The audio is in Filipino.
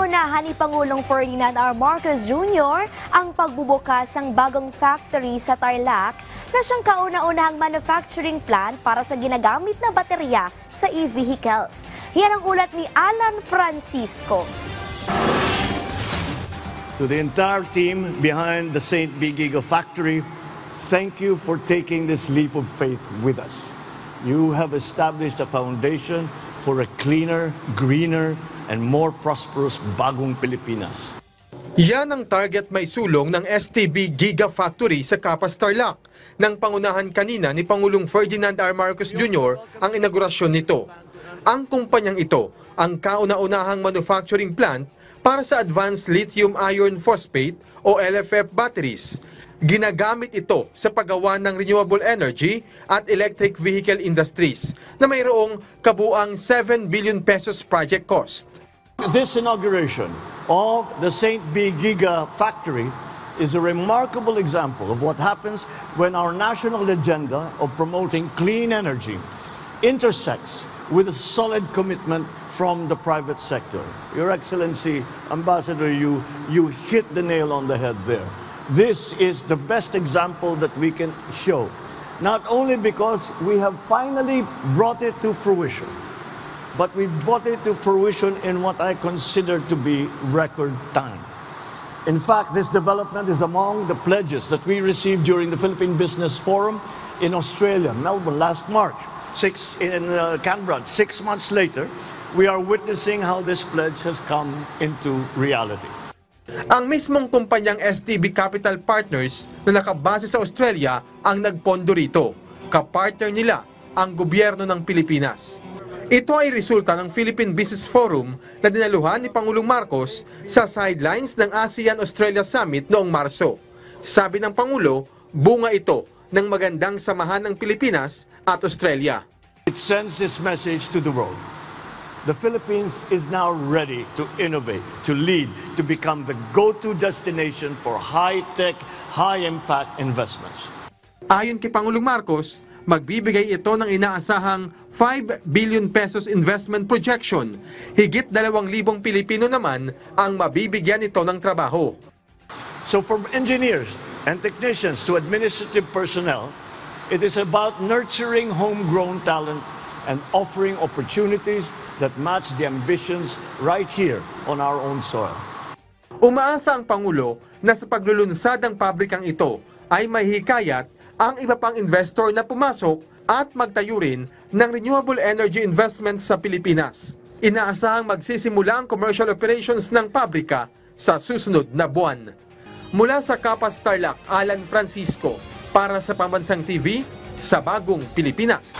Inunahan ni Pangulong Ferdinand R. Marcos Jr. ang pagbubukas ng bagong factory sa Tarlac na siyang kauna-unahang manufacturing plant para sa ginagamit na baterya sa e-vehicles. Yan ang ulat ni Alan Francisco. To the entire team behind the St. B. Gigafactory, thank you for taking this leap of faith with us. You have established a foundation for a cleaner, greener, and more prosperous bagong Pilipinas. Yan ang target may sulong ng STB Gigafactory sa Capas, Tarlac. Nang pangunahan kanina ni Pangulong Ferdinand R. Marcos Jr. ang inaugurasyon nito. Ang kumpanyang ito ang kauna-unahang manufacturing plant para sa Advanced Lithium Iron Phosphate o LFP batteries. Ginagamit ito sa paggawa ng renewable energy at electric vehicle industries na mayroong kabuang 7 billion pesos project cost. This inauguration of the St. B. Gigafactory is a remarkable example of what happens when our national agenda of promoting clean energy intersects with a solid commitment from the private sector. Your Excellency, Ambassador, you hit the nail on the head there. This is the best example that we can show, not only because we have finally brought it to fruition, but we brought it to fruition in what I consider to be record time. In fact, this development is among the pledges that we received during the Philippine Business Forum in Australia, Melbourne, last March. In Canberra, 6 months later, we are witnessing how this pledge has come into reality. Ang mismong kumpanyang STB Capital Partners na nakabase sa Australia ang nagpondo rito. Kapartner nila ang gobyerno ng Pilipinas. Ito ay resulta ng Philippine Business Forum na dinaluhan ni Pangulong Marcos sa sidelines ng ASEAN-Australia Summit noong Marso. Sabi ng Pangulo, bunga ito ng magandang samahan ng Pilipinas at Australia. It sends this message to the world. The Philippines is now ready to innovate, to lead, to become the go-to destination for high-tech, high-impact investments. Ayon kay Pangulong Marcos, magbibigay ito ng inaasahang 5 billion pesos investment projection. Higit 2,000 Pilipino naman ang mabibigyan ito ng trabaho. So from engineers and technicians to administrative personnel, it is about nurturing homegrown talent and offering opportunities that match the ambitions right here on our own soil. Umaasa ang Pangulo na sa paglulunsad ng pabrikang ito ay mahihikayat ang iba pang investor na pumasok at magtayo rin ng renewable energy investments sa Pilipinas. Inaasahang magsisimula ang commercial operations ng pabrika sa susunod na buwan. Mula sa Capas, Tarlac, Alan Francisco, para sa Pambansang TV, sa Bagong Pilipinas.